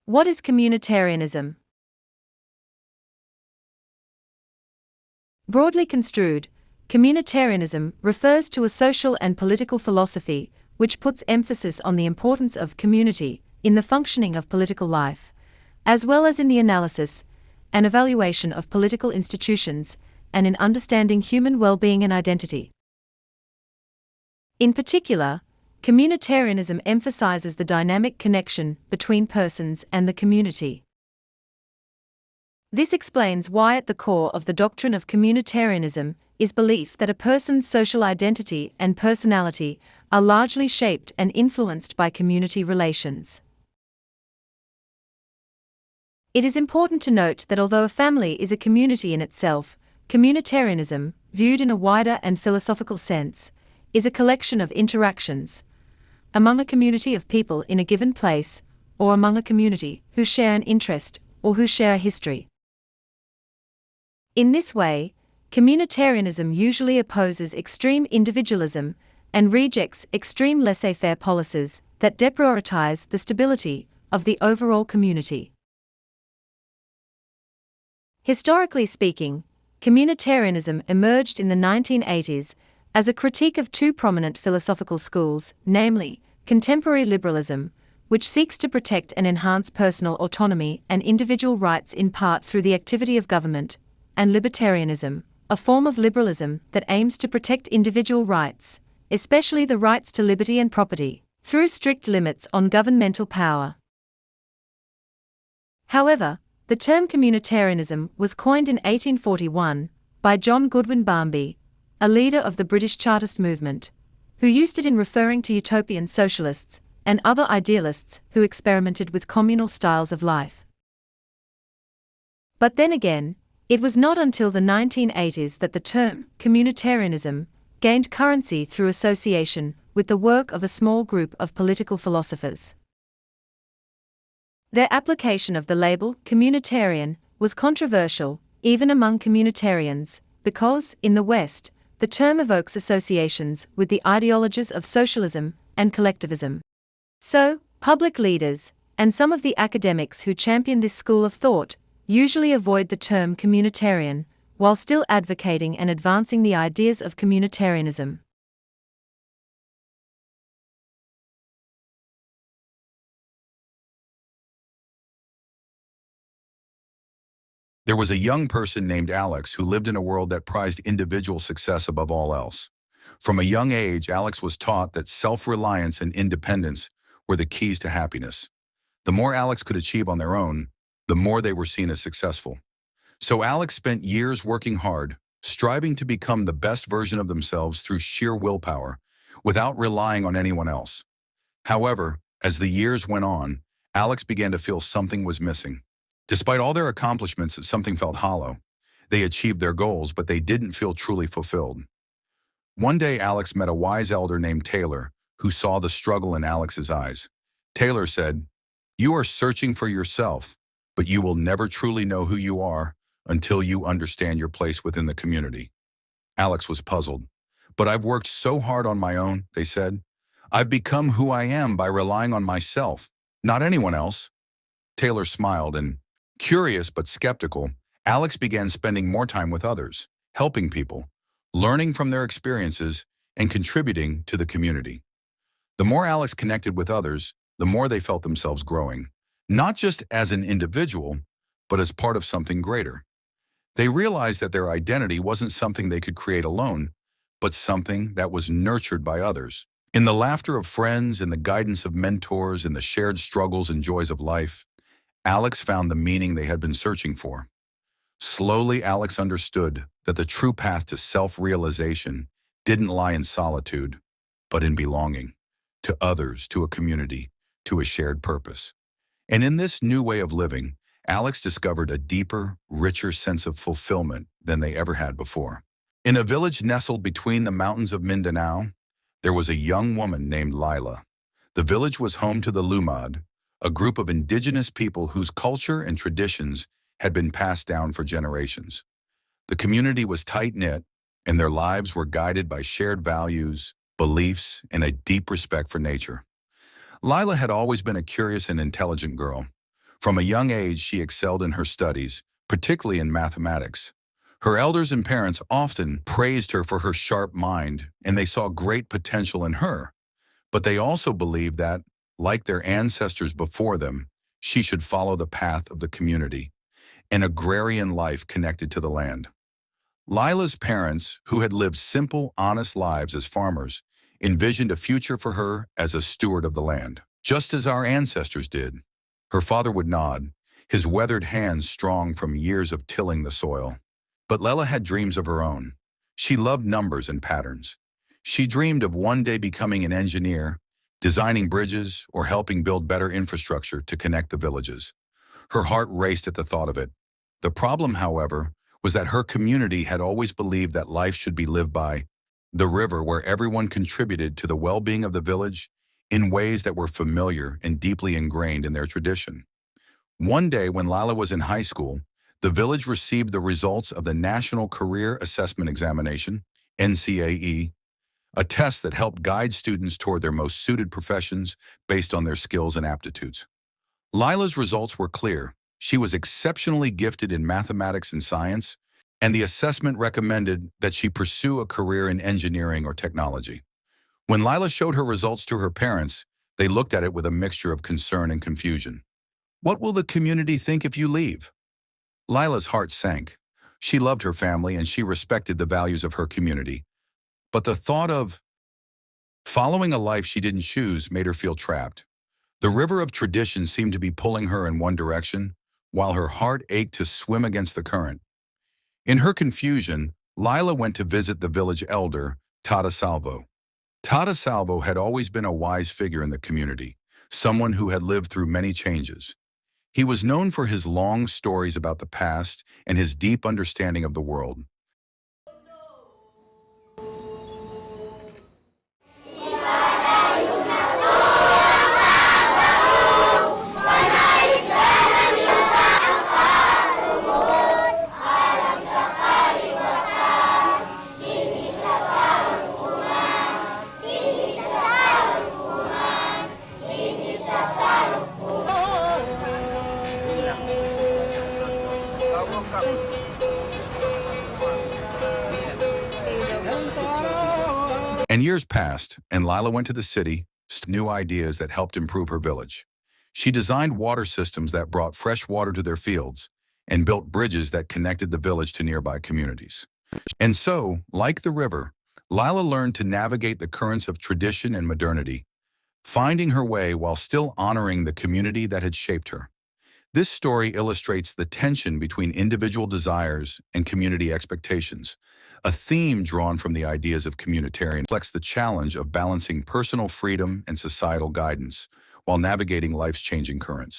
What is communitarianism? Broadly construed, communitarianism refers to a social and political philosophy which puts emphasis on the importance of community in the functioning of political life, as well as in the analysis and evaluation of political institutions, and in understanding human well-being and identity. In particular, communitarianism emphasizes the dynamic connection between persons and the community. This explains why at the core of the doctrine of communitarianism is belief that a person's social identity and personality are largely shaped and influenced by community relations. It is important to note that although a family is a community in itself, communitarianism, viewed in a wider and philosophical sense, is a collection of interactions among a community of people in a given place, or among a community who share an interest or who share a history. In this way, communitarianism usually opposes extreme individualism and rejects extreme laissez-faire policies that deprioritize the stability of the overall community. Historically speaking, communitarianism emerged in the 1980s as a critique of two prominent philosophical schools, namely, contemporary liberalism, which seeks to protect and enhance personal autonomy and individual rights in part through the activity of government, and libertarianism, a form of liberalism that aims to protect individual rights, especially the rights to liberty and property, through strict limits on governmental power. However, the term communitarianism was coined in 1841 by John Goodwin Barmby, a leader of the British Chartist movement, who used it in referring to utopian socialists and other idealists who experimented with communal styles of life. But then again, it was not until the 1980s that the term communitarianism gained currency through association with the work of a small group of political philosophers. Their application of the label communitarian was controversial, even among communitarians, because, in the West, the term evokes associations with the ideologies of socialism and collectivism. So, public leaders, and some of the academics who champion this school of thought, usually avoid the term communitarian, while still advocating and advancing the ideas of communitarianism. There was a young person named Alex who lived in a world that prized individual success above all else. From a young age, Alex was taught that self-reliance and independence were the keys to happiness. The more Alex could achieve on their own, the more they were seen as successful. So Alex spent years working hard, striving to become the best version of themselves through sheer willpower, without relying on anyone else. However, as the years went on, Alex began to feel something was missing. Despite all their accomplishments, something felt hollow. They achieved their goals, but they didn't feel truly fulfilled. One day, Alex met a wise elder named Taylor, who saw the struggle in Alex's eyes. Taylor said, "You are searching for yourself, but you will never truly know who you are until you understand your place within the community." Alex was puzzled. "But I've worked so hard on my own," they said. "I've become who I am by relying on myself, not anyone else." Taylor smiled and, curious but skeptical, Alex began spending more time with others, helping people, learning from their experiences, and contributing to the community. The more Alex connected with others, the more they felt themselves growing, not just as an individual, but as part of something greater. They realized that their identity wasn't something they could create alone, but something that was nurtured by others. In the laughter of friends, in the guidance of mentors, in the shared struggles and joys of life, Alex found the meaning they had been searching for. Slowly, Alex understood that the true path to self-realization didn't lie in solitude, but in belonging to others, to a community, to a shared purpose. And in this new way of living, Alex discovered a deeper, richer sense of fulfillment than they ever had before. In a village nestled between the mountains of Mindanao, there was a young woman named Lila. The village was home to the Lumad, a group of indigenous people whose culture and traditions had been passed down for generations. The community was tight-knit, and their lives were guided by shared values, beliefs, and a deep respect for nature. Lila had always been a curious and intelligent girl. From a young age, she excelled in her studies, particularly in mathematics. Her elders and parents often praised her for her sharp mind, and they saw great potential in her. But they also believed that, like their ancestors before them, she should follow the path of the community, an agrarian life connected to the land. Lila's parents, who had lived simple, honest lives as farmers, envisioned a future for her as a steward of the land, just as our ancestors did. Her father would nod, his weathered hands strong from years of tilling the soil. But Lila had dreams of her own. She loved numbers and patterns. She dreamed of one day becoming an engineer, designing bridges, or helping build better infrastructure to connect the villages. Her heart raced at the thought of it. The problem, however, was that her community had always believed that life should be lived by the river, where everyone contributed to the well-being of the village in ways that were familiar and deeply ingrained in their tradition. One day when Lila was in high school, the village received the results of the National Career Assessment Examination, NCAE, a test that helped guide students toward their most suited professions based on their skills and aptitudes. Lila's results were clear. She was exceptionally gifted in mathematics and science, and the assessment recommended that she pursue a career in engineering or technology. When Lila showed her results to her parents, they looked at it with a mixture of concern and confusion. "What will the community think if you leave?" Lila's heart sank. She loved her family and she respected the values of her community. But the thought of following a life she didn't choose made her feel trapped. The river of tradition seemed to be pulling her in one direction, while her heart ached to swim against the current. In her confusion, Lila went to visit the village elder, Tata Salvo. Tata Salvo had always been a wise figure in the community, someone who had lived through many changes. He was known for his long stories about the past and his deep understanding of the world. And years passed, and Lila went to the city, new ideas that helped improve her village. She designed water systems that brought fresh water to their fields and built bridges that connected the village to nearby communities. And so, like the river, Lila learned to navigate the currents of tradition and modernity, finding her way while still honoring the community that had shaped her. This story illustrates the tension between individual desires and community expectations. A theme drawn from the ideas of communitarian reflects the challenge of balancing personal freedom and societal guidance while navigating life's changing currents.